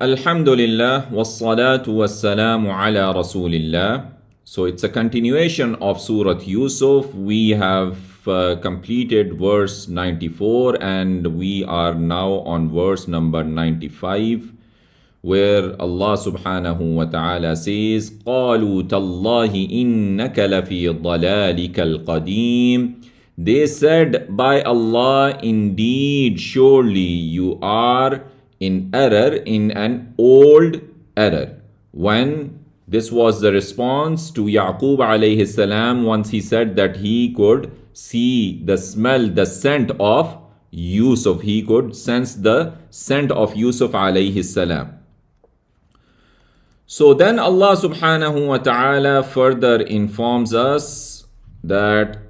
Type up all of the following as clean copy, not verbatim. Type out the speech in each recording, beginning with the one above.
Alhamdulillah, wassalatu wassalamu ala rasulillah. So it's a continuation of Surah Yusuf. We have completed verse 94 and we are now on verse number 95, where Allah subhanahu wa ta'ala says, قَالُوا تَاللَّهِ إِنَّكَ لَفِي ضَلَالِكَ الْقَدِيمِ. They said, by Allah, indeed, surely you are in error, in an old error. When this was the response to Yaqub alayhi salam, once he said that he could see the smell, the scent of Yusuf, he could sense the scent of Yusuf alayhi salam. So then Allah subhanahu wa ta'ala further informs us that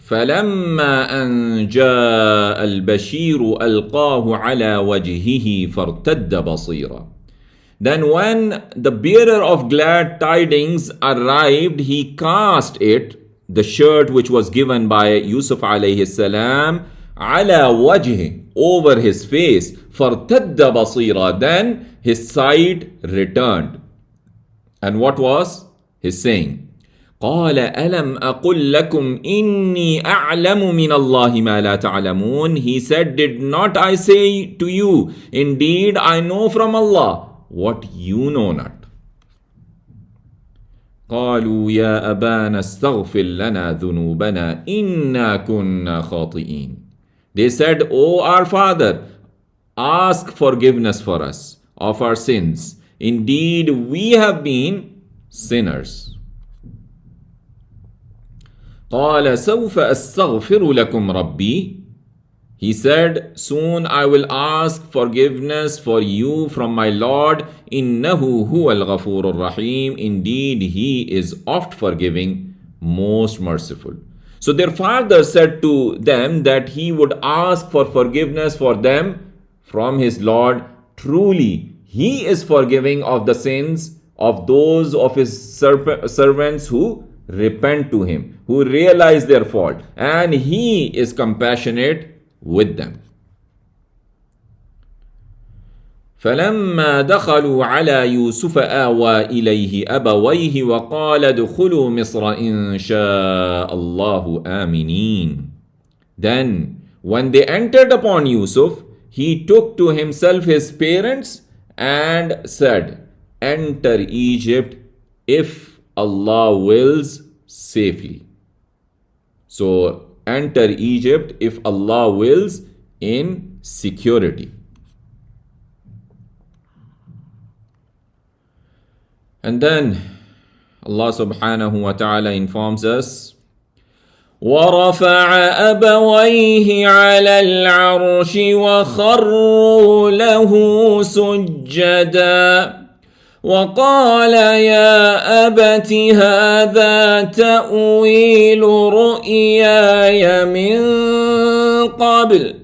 فَلَمَّا أَنْ جَاءَ الْبَشِيرُ أَلْقَاهُ عَلَى وَجْهِهِ فَارْتَدَّ بَصِيرًا. Then when the bearer of glad tidings arrived, he cast it, the shirt which was given by Yusuf alayhi salam, عَلَى وَجْهِهِ, over his face, فَارْتَدَّ بَصِيرًا. Then his sight returned. And what was his saying? قال ألم أقل لكم إني أعلم من الله ما لا تعلمون. He said, did not I say to you, indeed I know from Allah what you know not. قالوا يا أبانا استغفر لنا ذنوبنا إنا كنا خاطئين. They said, O our father, ask forgiveness for us of our sins. Indeed we have been sinners. قال سوف أستغفر لكم ربي. He said, soon I will ask forgiveness for you from my Lord. إنه هو الغفور الرحيم. Indeed he is oft forgiving, most merciful. So their father said to them that he would ask for forgiveness for them from his Lord. Truly he is forgiving of the sins of those of his servants who repent to him, who realize their fault, and he is compassionate with them. فلما دخلوا على يوسف آوى إليه أبويه وقال ادخلوا مصر إن شاء الله آمنين. Then when they entered upon Yusuf, he took to himself his parents and said, enter Egypt if Allah wills safely. So enter Egypt if Allah wills in security. And then Allah subhanahu wa ta'ala informs us, وَرَفَعَ أَبَوَيْهِ عَلَى الْعَرْشِ وَخَرُّوا لَهُ سُجَّدًا وقال يا أبت هذا تأويل رؤياي من قبل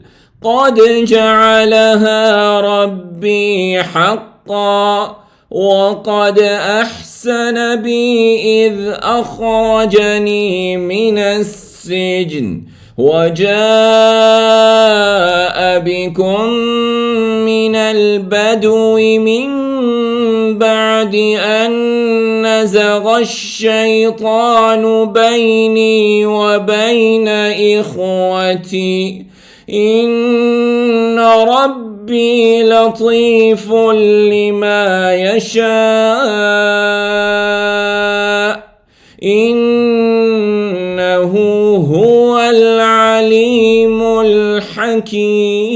قد جعلها ربي حقا وقد أحسن بي إذ أخرجني من السجن وجاء بكم من البدو من بعد أن نزغ الشيطان بيني وبين إخوتي إن ربي لطيف لما يشاء إنه هو العليم الحكيم.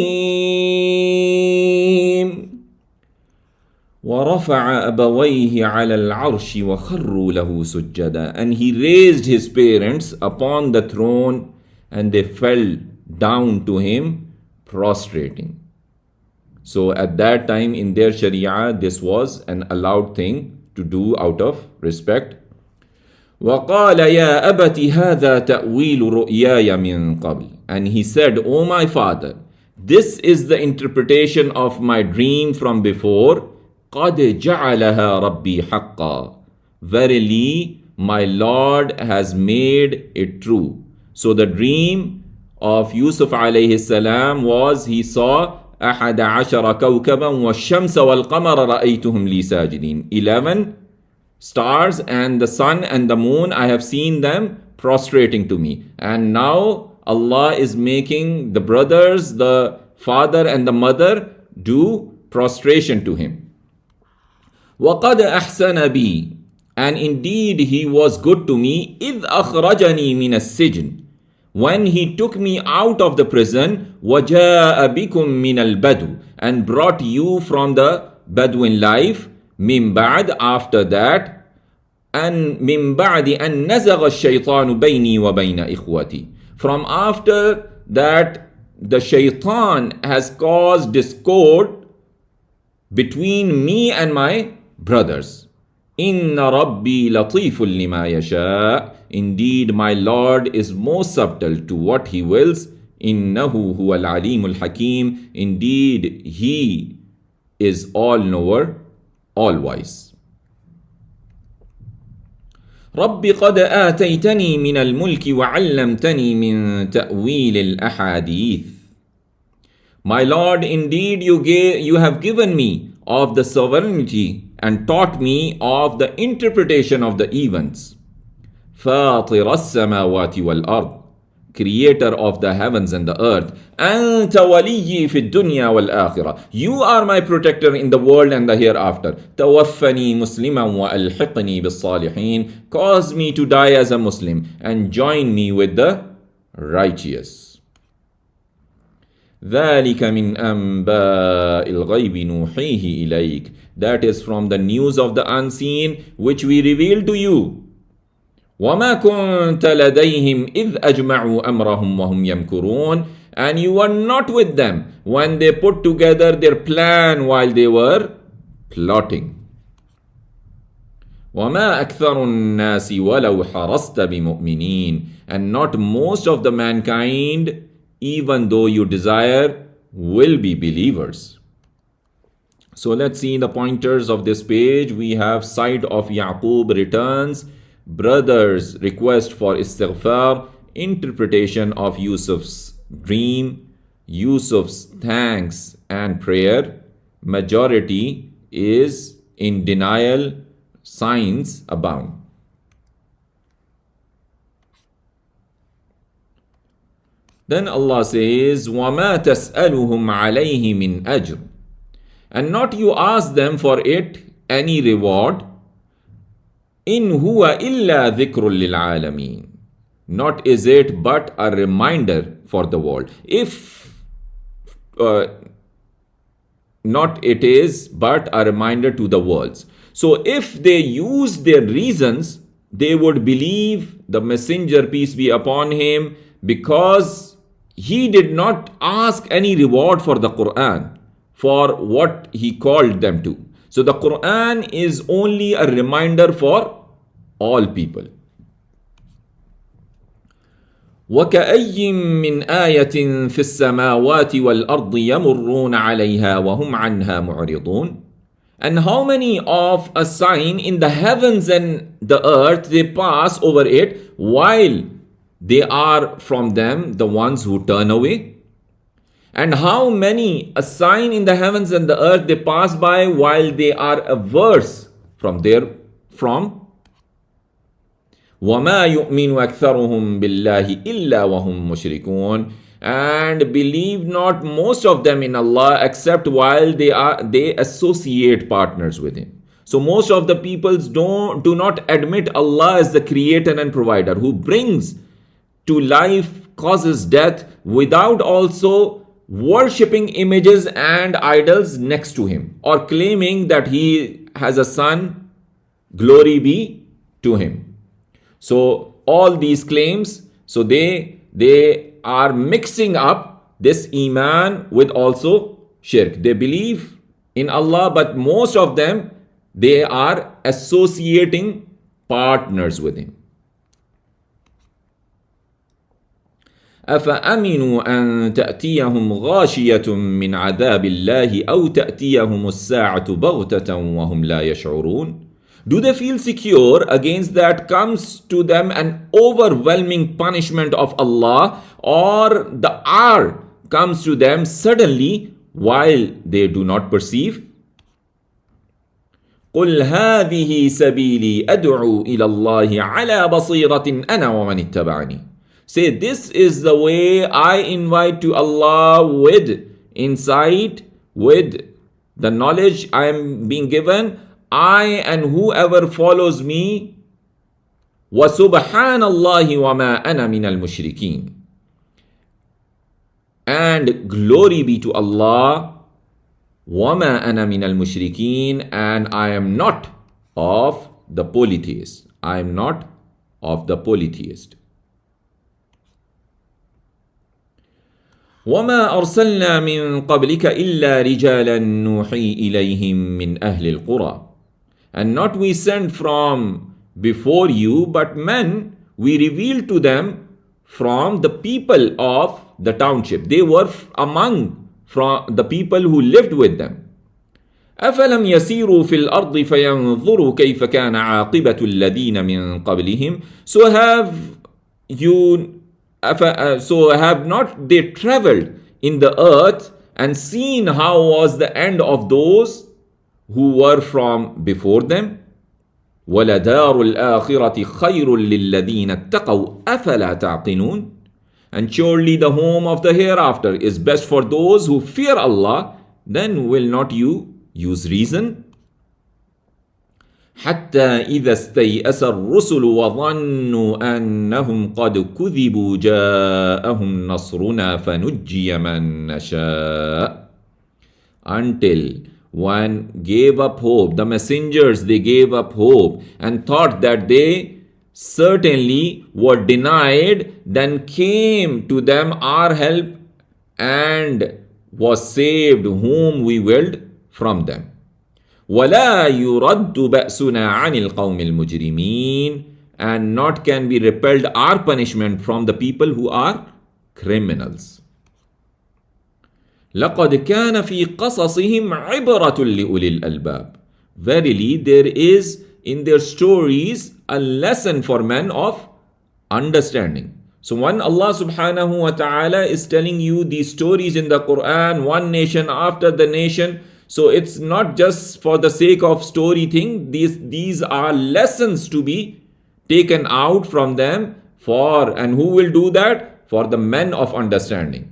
ورفع أبويه على العرش وخروا له سجدا. And he raised his parents upon the throne and they fell down to him prostrating. So at that time in their Sharia, this was an allowed thing to do out of respect. وقال يا أبت هذا تأويل رؤياي من قبل. And he said, O my father, this is the interpretation of my dream from before. قد جعلها ربي حقا. Verily, my Lord has made it true. So the dream of Yusuf alayhi salam was he saw أحد عشر كوكبا والشمس والقمر رأيتهم لي ساجدين. 11 stars and the sun and the moon, I have seen them prostrating to me. And now Allah is making the brothers, the father and the mother do prostration to him. وَقَدْ أَحْسَنَ بِي, and indeed he was good to me, إِذْ أَخْرَجَنِي مِنَ السِّجْنِ, when he took me out of the prison, وَجَاءَ بِكُم مِّنَ الْبَدْوِ, and brought you from the Bedouin life, مِن بَعْدِ, after that, and مِن بَعْدِ أَن نَزَغَ الشَّيْطَانُ بَيْنِي وَبَيْنَ إِخْوَتِي, from after that the shaitan has caused discord between me and my brothers. Inna Rabbi latiful lima yasha, indeed my Lord is most subtle to what he wills. Innahu huwal alimul hakim, indeed he is all knower, all wise. رب قد آتيتني من الملك وعلمتني من تأويل الأحاديث. My Lord, indeed you have given me of the sovereignty and taught me of the interpretation of the events. فاطر السماوات والأرض, creator of the heavens and the earth. أنت ولي في الدنيا والآخرة, you are my protector in the world and the hereafter. توفني مسلما وألحقني بالصالحين, cause me to die as a Muslim and join me with the righteous. ذلك من أنباء الغيب نوحيه إليك, that is from the news of the unseen which we reveal to you. وما كنت لديهم إذ أجمعوا أمرهم وهم يمكرون, and you were not with them when they put together their plan while they were plotting. وما أكثر الناس ولو حرصت بمؤمنين, and not most of the mankind, even though you desire, will be believers. So let's see the pointers of this page. We have side of Yaqub returns, brothers request for istighfar, interpretation of Yusuf's dream, Yusuf's thanks and prayer. Majority is in denial, signs abound. Then Allah says, وَمَا تَسْأَلُهُمْ عَلَيْهِ مِنْ أَجْرٍ, and not you ask them for it any reward. إِنْ هُوَ إِلَّا ذِكْرٌ لِلْعَالَمِينَ, not is it but a reminder for the world. If not it is but a reminder to the worlds. So if they use their reasons, they would believe the messenger, peace be upon him, because he did not ask any reward for the Quran, for what he called them to. So the Quran is only a reminder for all people. وَكَأَيٍّ مِّنْ آيَةٍ فِي السَّمَاوَاتِ وَالْأَرْضِ يَمُرُّونَ عَلَيْهَا وَهُمْ عَنْهَا مُعْرِضُونَ, and how many of a sign in the heavens and the earth they pass over it while they are from them the ones who turn away. And how many a sign in the heavens and the earth they pass by while they are averse from وَمَا يُؤْمِنُ أَكْثَرُهُمْ بِاللَّهِ إِلَّا وَهُمْ مُشْرِكُونَ, and believe not most of them in Allah except while they associate partners with him. So most of the peoples do not admit Allah as the creator and provider who brings to life, causes death, without also worshipping images and idols next to him, or claiming that he has a son, glory be to him. So all these claims, so they are mixing up this iman with also shirk. They believe in Allah, but most of them, they are associating partners with him. أَفَأَمِنُوا أَن تَأْتِيَهُمْ غَاشِيَةٌ مِّنْ عَذَابِ اللَّهِ أَوْ تَأْتِيَهُمُ السَّاعَةُ بَغْتَةً وَهُمْ لَا يَشْعُرُونَ, do they feel secure against that comes to them an overwhelming punishment of Allah, or the hour comes to them suddenly while they do not perceive. قل هذه سبيلي أدعو إلى الله على بصيرة أنا ومن اتبعني. Say, this is the way I invite to Allah with insight, with the knowledge I am being given, I and whoever follows me. وَسُبْحَانَ اللَّهِ وَمَا أَنَا مِنَ الْمُشْرِكِينَ. And glory be to Allah, وَمَا أَنَا مِنَ الْمُشْرِكِينَ, and I am not of the polytheists. I am not of the polytheist. وَمَا أَرْسَلْنَا مِن قَبْلِكَ إِلَّا رِجَالًا نُوحِي إِلَيْهِم مِّنْ أَهْلِ الْقُرَى. And not we sent from before you, but men we revealed to them from the people of the township. They were among from the people who lived with them. أَفَلَمْ يَسِيرُوا فِي الْأَرْضِ فَيَنْظُرُوا كَيْفَ كَانَ عَاقِبَةُ الَّذِينَ مِنْ قَبْلِهِمْ. So have not they traveled in the earth and seen how was the end of those who were from before them? وَلَدَارُ الْآخِرَةِ خَيْرٌ لِلَّذِينَ اتَّقَوْا أَفَلَا تَعْقِلُونَ. And surely the home of the hereafter is best for those who fear Allah. Then will not you use reason? حتى إذا استيأس الرسل وظنوا أنهم قد كذبوا جاءهم نصرنا فنجي من نشاء. Until one gave up hope, the messengers, they gave up hope and thought that they certainly were denied, then came to them our help and was saved whom we willed from them. وَلَا يُرَدُّ بَأْسُنَا عَنِ الْقَوْمِ الْمُجْرِمِينَ. And not can be repelled our punishment from the people who are criminals. لَقَدْ كَانَ فِي قَصَصِهِمْ عِبْرَةٌ لِأُولِي الْأَلْبَابِ. Verily there is in their stories a lesson for men of understanding. So when Allah subhanahu wa ta'ala is telling you these stories in the Quran, one nation after the nation, so it's not just for the sake of story thing. These are lessons to be taken out from them and who will do that? For the men of understanding.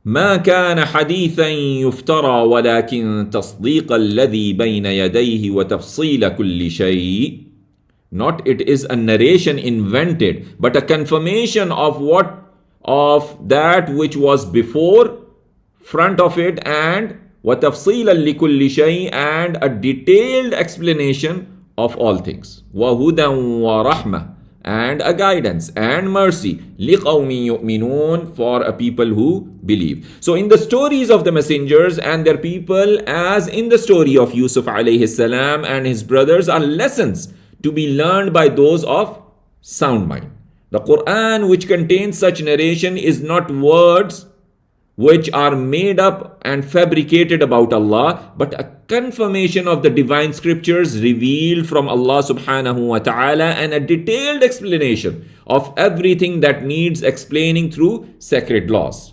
ما كان حديثا يفترى ولكن تصديق الذي بين يديه وتفصيل كل شيء. Not it is a narration invented, but a confirmation of that which was before, front of it, and وَتَفْصِيلًا لِكُلِّ شَيْءٍ, and a detailed explanation of all things. وَهُدًى وَرَحْمَةً, and a guidance and mercy. لِقَوْمٍ يُؤْمِنُونَ, for a people who believe. So in the stories of the messengers and their people, as in the story of Yusuf alayhi salam and his brothers, are lessons to be learned by those of sound mind. The Quran, which contains such narration, is not words which are made up and fabricated about Allah, but a confirmation of the divine scriptures revealed from Allah subhanahu wa ta'ala, and a detailed explanation of everything that needs explaining through sacred laws,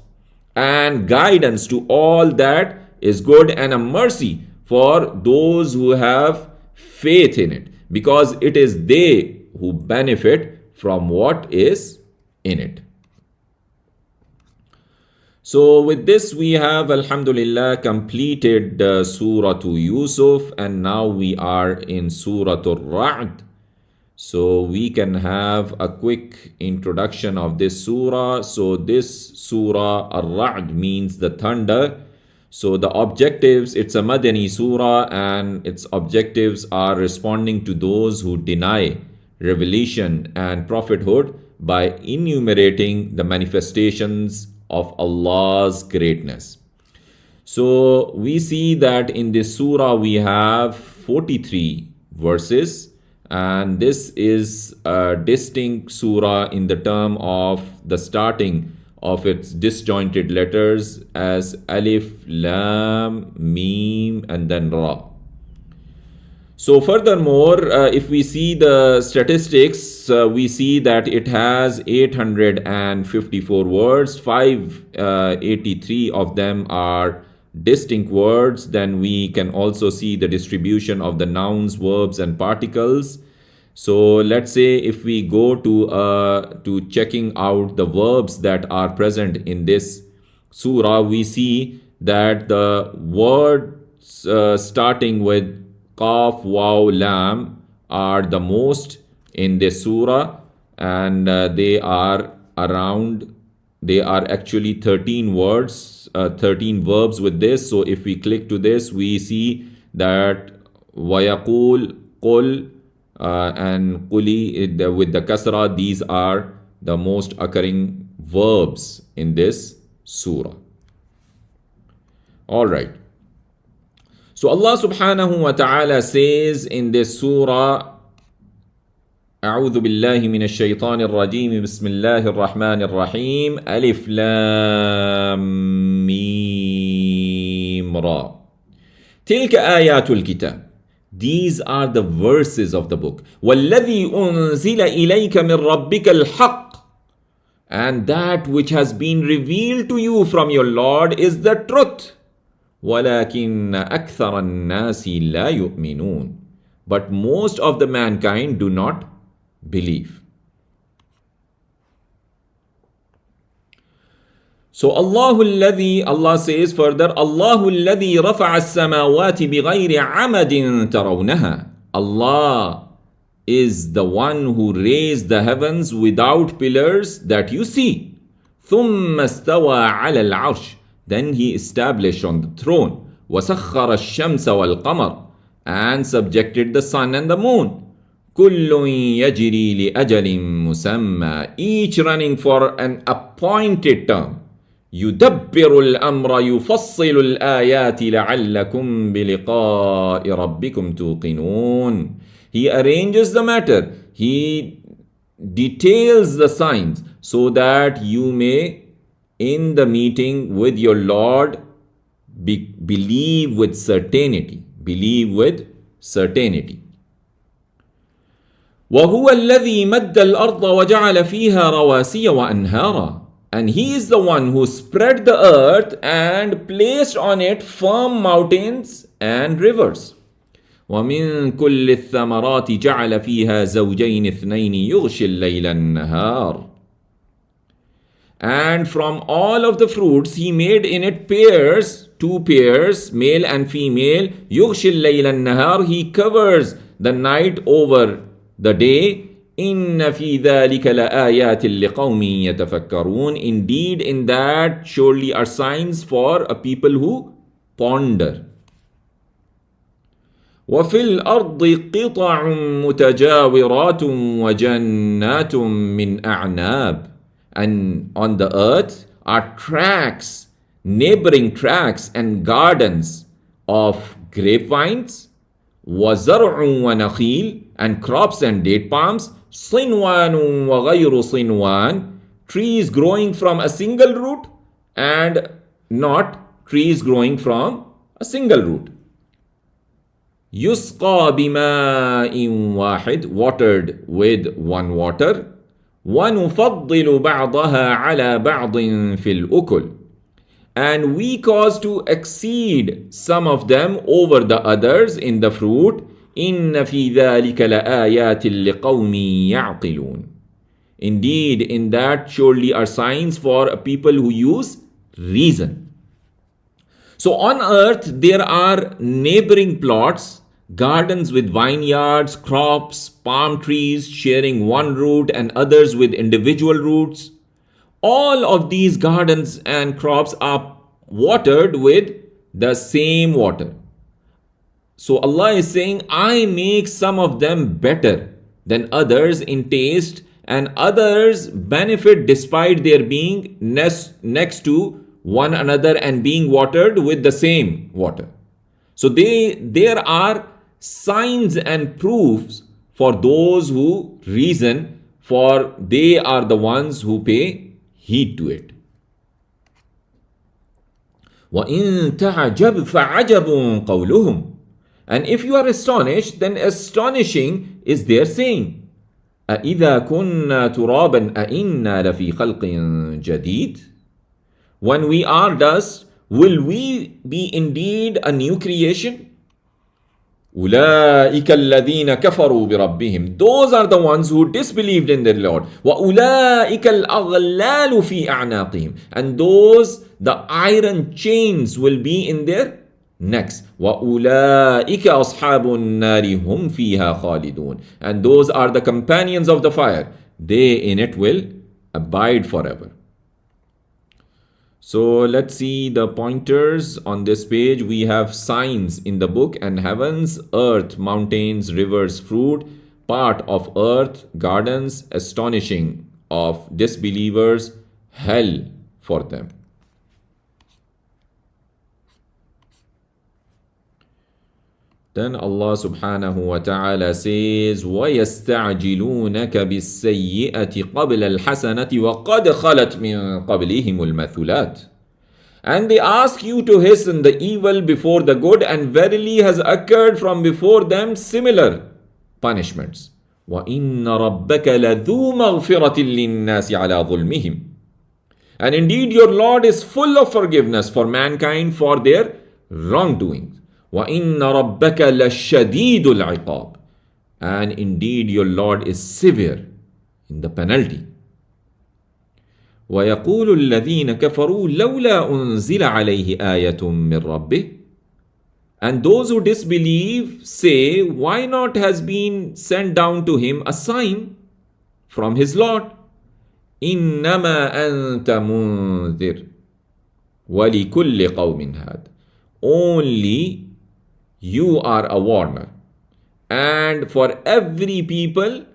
and guidance to all that is good, and a mercy for those who have faith in it, because it is they who benefit from what is in it. So with this we have alhamdulillah completed Surah Yusuf, and now we are in Surah Ar-Ra'd. So we can have a quick introduction of this surah. So this surah Ar-Ra'd means the thunder. So the objectives, it's a Madani surah, and its objectives are responding to those who deny revelation and prophethood by enumerating the manifestations of Allah's greatness. So we see that in this surah we have 43 verses, and this is a distinct surah in the term of the starting of its disjointed letters as Alif, Lam, Mim, and then Ra. So furthermore, if we see the statistics, we see that it has 854 words, 583 of them are distinct words. Then we can also see the distribution of the nouns, verbs, and particles. So let's say if we go to checking out the verbs that are present in this surah, we see that the words starting with Qaf, Waw, Lam are the most in this surah, and they are actually 13 words, 13 verbs with this. So if we click to this, we see that Wayaqul, Qul, and Quli with the kasra, these are the most occurring verbs in this surah. All right. So Allah subhanahu wa ta'ala says in this surah, أعوذ بالله من الشيطان الرجيم بسم الله الرحمن الرحيم ألف لام ميم را تلك آيات الكتاب. These are the verses of the book. وَالَّذِي أُنزِلَ إِلَيْكَ مِنْ رَبِّكَ الْحَقِّ. And that which has been revealed to you from your Lord is the truth. وَلَكِنَّ أَكْثَرَ النَّاسِ لَا يُؤْمِنُونَ. But most of the mankind do not believe. So Allah says further, Allahu alladhi rafa'a as-samawati bighayri 'amadin tarawnaha. Allah is the one who raised the heavens without pillars that you see. ثُمَّ اسْتَوَى عَلَى الْعَرْشِ. Then he established on the throne. وَسَخَّرَ الشَّمْسَ وَالْقَمَرَ. And subjected the sun and the moon. كُلٌّ يَجْرِي لِأَجَلٍ مُسَمَّى. Each running for an appointed term. يدبر الأمر يفصل الآيات لعلكم بلقاء ربكم توقنون. He arranges the matter. He details the signs so that you may in the meeting with your Lord believe with certainty. Believe with certainty. وهو الذي مد الأرض وجعل فيها رواسي وأنهارا. And he is the one who spread the earth and placed on it firm mountains and rivers. وَمِن كُلِّ الثَّمَرَاتِ جَعَلَ فِيهَا زَوْجَيْنِ اثْنَيْنِ يُغْشِي اللَّيْلَ النَّهَارِ. And from all of the fruits he made in it pairs, two pairs, male and female. يُغْشِي اللَّيْلَ النَّهَارِ. He covers the night over the day. إِنَّ فِي ذَلِكَ لَآيَاتٍ لِقَوْمٍ يَتَفَكَّرُونَ. Indeed, in that surely are signs for a people who ponder. وَفِي الْأَرْضِ قِطَعٌ مُتَجَاوِرَاتٌ وَجَنَّاتٌ مِّنْ أَعْنَابٍ. And on the earth are tracts, neighboring tracts and gardens of grapevines. وَزَرْعٌ وَنَخِيلٌ. And crops and date palms. صِنْوَانٌ وَغَيْرُ صِنْوَانٌ. Trees growing from a single root and not trees growing from a single root. يُسْقَى بِمَاءٍ وَاحِدٍ. Watered with one water. وَنُفَضِّلُ بَعْضَهَا عَلَى بَعْضٍ فِي الْأُكُلِ. And we cause to exceed some of them over the others in the fruit. إِنَّ فِي ذَلِكَ لَآيَاتٍ لِقَوْمٍ يَعْقِلُونَ. Indeed, in that surely are signs for a people who use reason. So on earth there are neighboring plots, gardens with vineyards, crops, palm trees sharing one root and others with individual roots. All of these gardens and crops are watered with the same water. So Allah is saying, I make some of them better than others in taste, and others benefit despite their being next to one another and being watered with the same water. So there are signs and proofs for those who reason, for they are the ones who pay heed to it. وَإِن تَعْجَبْ فَعَجَبٌ قَوْلُهُمْ. And if you are astonished, then astonishing is their saying. أَإِذَا كُنَّا تُرَابًا أَإِنَّا لَفِي خَلْقٍ جَدِيدٍ. When we are dust, will we be indeed a new creation? أولئك الذين كفروا بربهم. Those are the ones who disbelieved in their Lord. وأولئك الأغلال في أعناقهم. And those, the iron chains will be in their necks. وأولئك أصحاب النار هم فيها خالدون. And those are the companions of the fire. They in it will abide forever. So let's see the pointers on this page. We have signs in the book and heavens, earth, mountains, rivers, fruit, part of earth, gardens, astonishing of disbelievers, hell for them. Then Allah subhanahu wa ta'ala says, وَيَسْتَعْجِلُونَكَ بِالسَّيِّئَةِ قَبْلَ الْحَسَنَةِ وَقَدْ خَلَتْ مِنْ قَبْلِهِمُ الْمَثُلَاتِ. And they ask you to hasten the evil before the good, and verily has occurred from before them similar punishments. وَإِنَّ رَبَّكَ لَذُو مَغْفِرَةٍ لِلنَّاسِ عَلَى ظُلْمِهِمْ. And indeed your Lord is full of forgiveness for mankind for their wrongdoings. وَإِنَّ رَبَّكَ لَشَدِيدُ الْعِقَابِ. And indeed your Lord is severe in the penalty. وَيَقُولُ الَّذِينَ كَفَرُوا لَوْلَا أُنزِلَ عَلَيْهِ آيَةٌ مِّن رَبِّهِ. And those who disbelieve say, why not has been sent down to him a sign from his Lord? إِنَّمَا أَنْتَ مُنذِرٌ وَلِكُلِّ قَوْمٍ هَادٍ. Only you are a warner, and for every people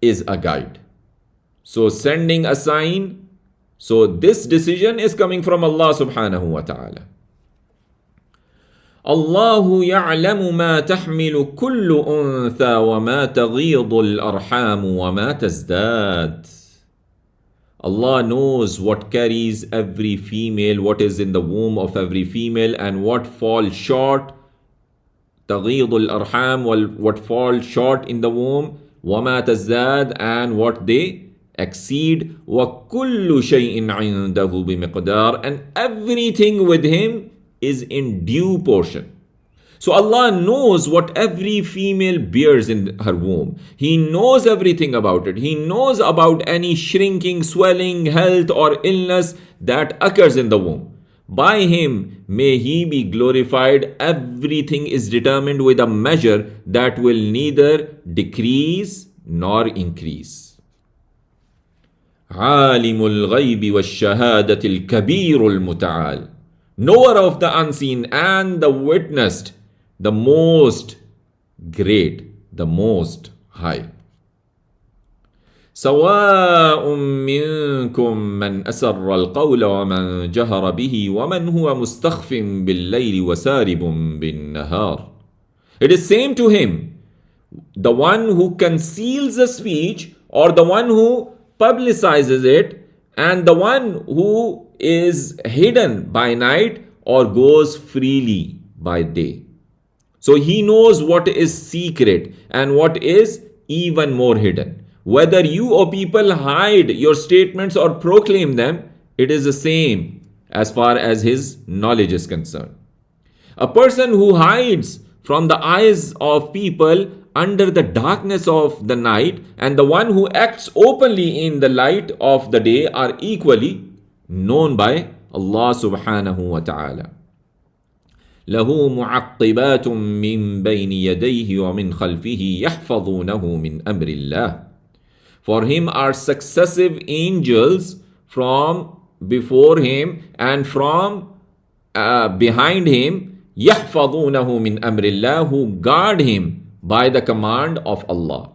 is a guide. So sending a sign, so this decision is coming from Allah subhanahu wa ta'ala. الله يعلم ما تحمل كل أنثى وما تغيض الأرحام وما تزداد. Allah knows what carries every female, what is in the womb of every female, and what falls short. تغيض الأرحام, what falls short in the womb. وما تزداد, and what they exceed. وكل شيء عنده بمقدار, and everything with him is in due portion. So Allah knows what every female bears in her womb. He knows everything about it. He knows about any shrinking, swelling, health or illness that occurs in the womb. By him may he be glorified. Everything is determined with a measure that will neither decrease nor increase. عالم الغيب والشهادة الكبير المتعال. Knower of the unseen and the witnessed, the most great, the most high. سواء منكم من أسر القول ومن جهر به ومن هو مستخف بالليل وسارب بالنهار. It is same to him, the one who conceals a speech or the one who publicizes it, and the one who is hidden by night or goes freely by day. So he knows what is secret and what is even more hidden. Whether you or people hide your statements or proclaim them, it is the same as far as his knowledge is concerned. A person who hides from the eyes of people under the darkness of the night and the one who acts openly in the light of the day are equally known by Allah subhanahu wa ta'ala. له معقبات من بين يديه ومن خلفه يحفظونه من أمر الله. For him are successive angels from before him and from behind him, يحفظونه من أمر الله, who guard him by the command of Allah.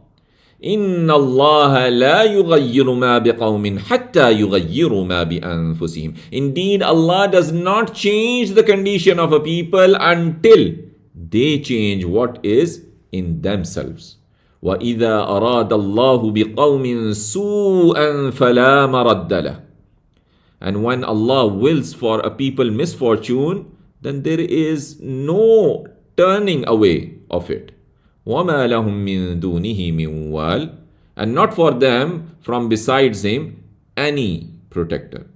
إن الله لا يغير ما بقوم حتى يغيروا ما بأنفسهم. Indeed, Allah does not change the condition of a people until they change what is in themselves. وَإِذَا أَرَادَ اللَّهُ بِقَوْمٍ سُوءًا فَلَا مَرَدَّ لَهُ. And when Allah wills for a people misfortune, then there is no turning away of it. وَمَا لَهُم مِّن دُونِهِ مِن وَالٍ, and not for them from besides him any protector.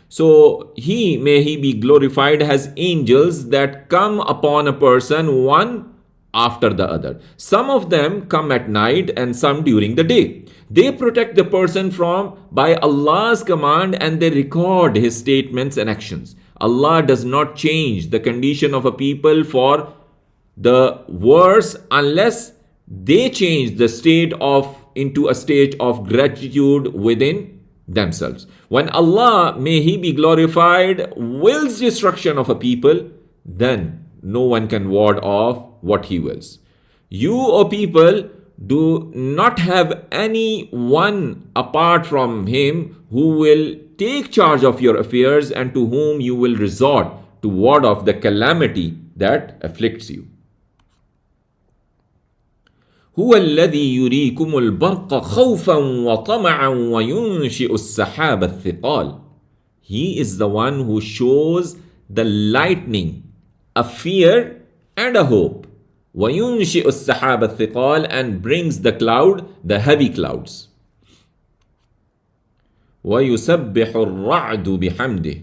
So may he be glorified, has angels that come upon a person one after the other. Some of them come at night and some during the day. They protect the person by Allah's command, and they record his statements and actions. Allah does not change the condition of a people for the worse unless they change the state into a state of gratitude within themselves. When Allah, may He be glorified, wills destruction of a people, then no one can ward off what He wills. You, O people, do not have any one apart from Him who will take charge of your affairs and to whom you will resort to ward off the calamity that afflicts you. هو الذي يريكم البرق خوفا وطمعا وينشئ السحاب الثقال. He is the one who shows the lightning, a fear and a hope. وينشئ السحاب الثقال, and brings the heavy clouds. ويسبح الرعد بحمده,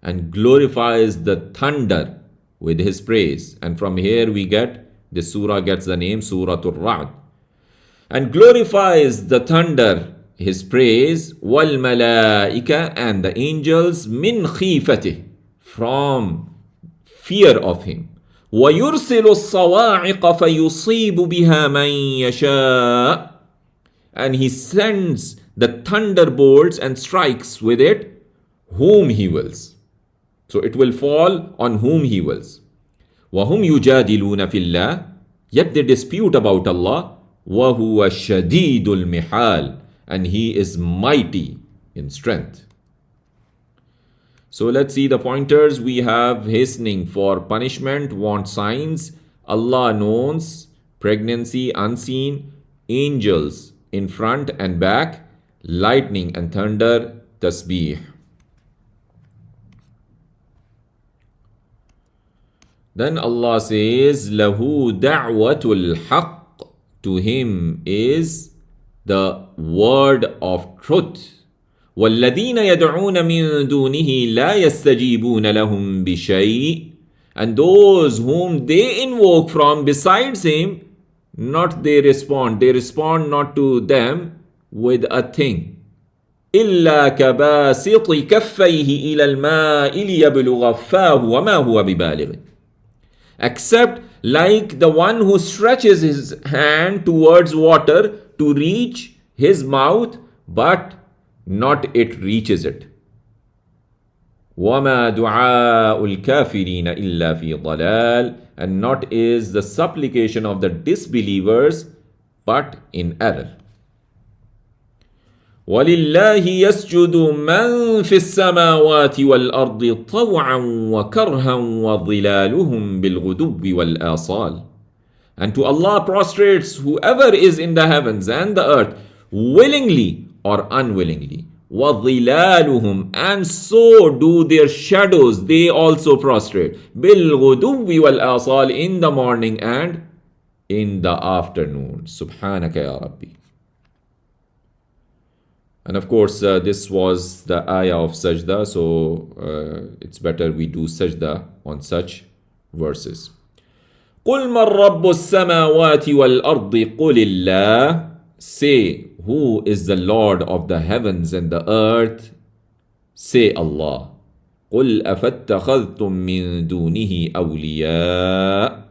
and glorifies the thunder with his praise. And from here this surah gets the name Surah Ar-Ra'd. And glorifies the thunder, his praise, وَالْمَلَائِكَ, and the angels, مِنْ خِيفَتِهِ, from fear of him. وَيُرْسِلُ الصَّوَاعِقَ فَيُصِيبُ بِهَا مَنْ يَشَاءُ, and he sends the thunderbolts and strikes with it whom he wills. So it will fall on whom he wills. وَهُمْ يُجَادِلُونَ فِي اللَّهِ, yet they dispute about Allah. وَهُوَ شَدِيدُ الْمِحَالِ, and He is mighty in strength. So let's see the pointers. We have hastening for punishment, want signs, Allah knowns, pregnancy unseen, angels in front and back, lightning and thunder, tasbih. Then Allah says, لَهُ دَعْوَةُ الْحَقِّ, to him is the word of truth. وَالَّذِينَ يَدْعُونَ مِن دُونِهِ لَا يَسْتَجِيبُونَ لَهُم بِشَيْءٍ, and those whom they invoke from besides him, they respond not to them with a thing. إِلَّا كَبَاسِطِ كَفَّيْهِ إِلَى الْمَاءِ لِيَبْلُغَ فَاهُ وَمَا هُوَ بِبَالِغٍ, except like the one who stretches his hand towards water to reach his mouth, but not it reaches it. وَمَا دُعَاءُ الْكَافِرِينَ إِلَّا فِي ضَلَالٍ, and not is the supplication of the disbelievers but in error. وَلِلَّهِ يَسْجُدُ مَنْ فِي السَّمَاوَاتِ وَالْأَرْضِ طَوْعًا وَكَرْهًا وَظِلَالُهُمْ بِالْغُدُوِّ وَالْآصَالِ, and to Allah prostrates whoever is in the heavens and the earth, willingly or unwillingly. وَظِلَالُهُمْ, and so do their shadows, they also prostrate. بِالْغُدُوِّ وَالْآصَالِ, in the morning and in the afternoon. Subhanaka ya Rabbi. And of course, this was the ayah of sajda, so it's better we do sajda on such verses. قُلْ مَنْ رَبُّ السَّمَاوَاتِ وَالْأَرْضِ قُلِ اللَّهِ, say, who is the Lord of the heavens and the earth? Say Allah. قُلْ أَفَاتَّخَذْتُم مِّن دُونِهِ أَوْلِيَاءَ,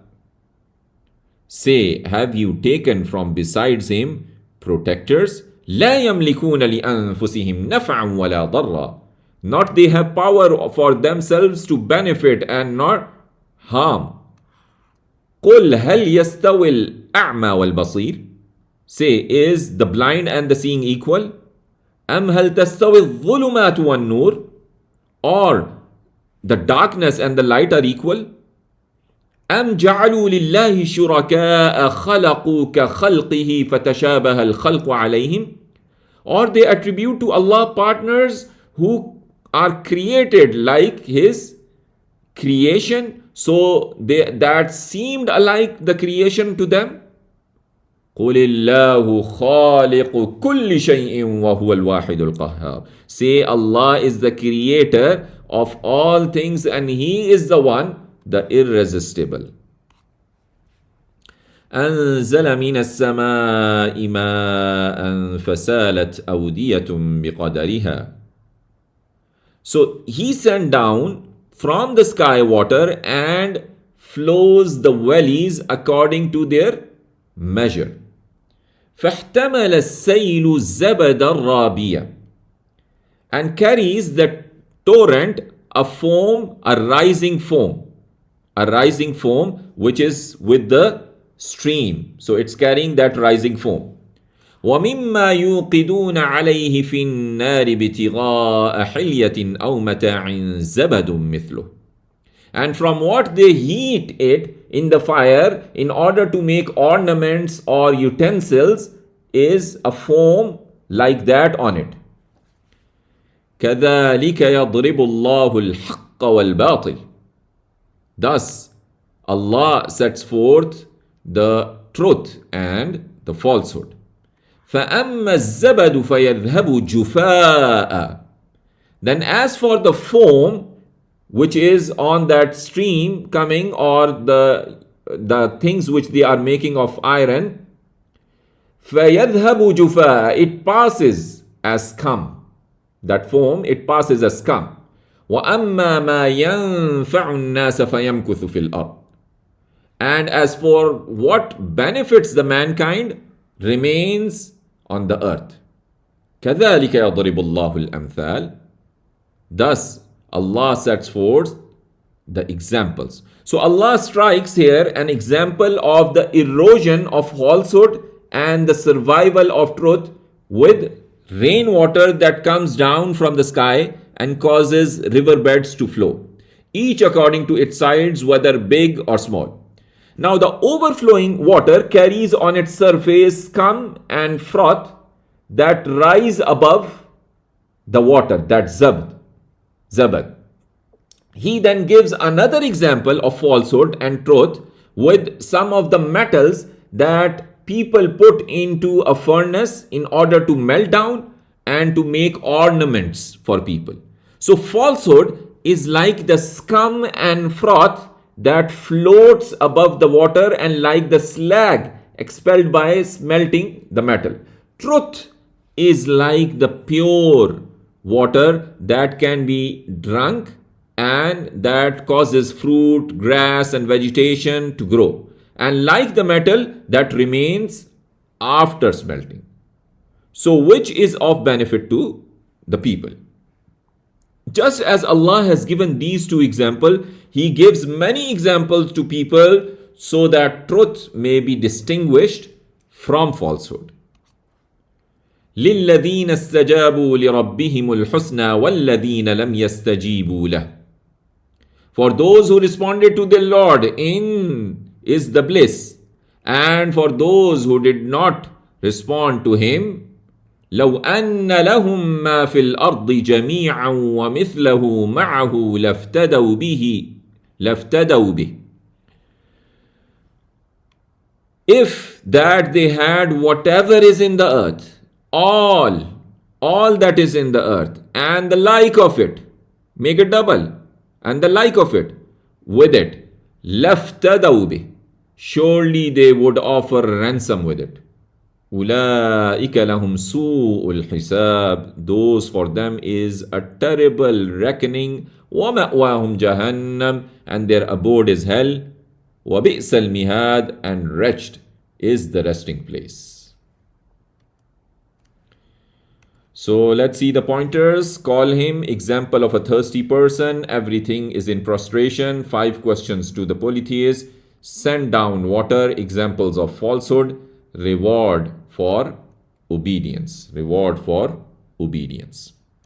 say, have you taken from besides him protectors? لا يملكون لأنفسهم نفعا ولا ضرا, not they have power for themselves to benefit and not harm. قل هل يستوي الأعمى والبصير, say, is the blind and the seeing equal? أم هل تستوي الظلمات والنور, or the darkness and the light are equal? أم جعلوا لله شركاء خلقوا كخلقه فتشابه الخلق عليهم, or they attribute to Allah partners who are created like his creation, So that seemed alike the creation to them. قُلِ اللَّهُ خَالِقُ كُلِّ شَيْءٍ وَهُوَ الْوَاحِدُ الْقَهَّارُ. Say Allah is the creator of all things and He is the one, the irresistible. أنزل من السماء ماء فسالت أودية بقدرها. So He sent down from the sky water and flows the valleys according to their measure. فاحتمل السيل الزبد الرابية, and carries the torrent a foam, a rising foam which is with the stream. So it's carrying that rising foam. وَمِمَّا يُوقِدُونَ عَلَيْهِ فِي النَّارِ ابْتِغَاءَ حِلْيَةٍ أَوْ مَتَاعٍ زَبَدٌ مِثْلُهُ. And from what they heat it in the fire in order to make ornaments or utensils is a foam like that on it. كَذَلِكَ يَضْرِبُ اللَّهُ الْحَقَّ وَالْبَاطِلِ. Thus, Allah sets forth the truth and the falsehood. فَأَمَّا الزَّبَدُ فَيَذْهَبُ جُفَاءً. Then as for the foam which is on that stream coming, or the things which they are making of iron, فَيَذْهَبُ جُفَاءً. It passes as scum. That foam, it passes as scum. وَأَمَّا مَا يَنْفَعُ النَّاسَ فَيَمْكُثُ فِي الْأَرْضِ. And as for what benefits the mankind, remains on the earth. كَذَلِكَ يَضْرِبُ اللَّهُ الْأَمْثَالِ. Thus, Allah sets forth the examples. So Allah strikes here an example of the erosion of falsehood and the survival of truth with rainwater that comes down from the sky and causes riverbeds to flow, each according to its sides, whether big or small. Now the overflowing water carries on its surface scum and froth that rise above the water, that zabad. He then gives another example of falsehood and truth with some of the metals that people put into a furnace in order to melt down and to make ornaments for people. So falsehood is like the scum and froth that floats above the water and like the slag expelled by smelting the metal. Truth is like the pure water that can be drunk and that causes fruit, grass and vegetation to grow, and like the metal that remains after smelting. So which is of benefit to the people? Just as Allah has given these two examples, He gives many examples to people so that truth may be distinguished from falsehood. لِلَّذِينَ اسْتَجَابُوا لِرَبِّهِمُ الْحُسْنَى وَالَّذِينَ لَمْ يَسْتَجِيبُوا لَهُ. For those who responded to their Lord, in is the bliss, and for those who did not respond to Him, لو أن لهم ما في الأرض جميعا ومثله معه لافتدوا به. If that they had whatever is in the earth, all that is in the earth, and the like of it, make it double, and the like of it, with it, لافتدوا به. Surely they would offer ransom with it. أولئك لهم سوء الحساب. Those for them is a terrible reckoning. ومأواهم جهنم, and their abode is hell. وبئس المهاد, and wretched is the resting place. So let's see the pointers. Call him, example of a thirsty person. Everything is in prostration. 5 questions to the polytheist. Send down water. Examples of falsehood. Reward for obedience.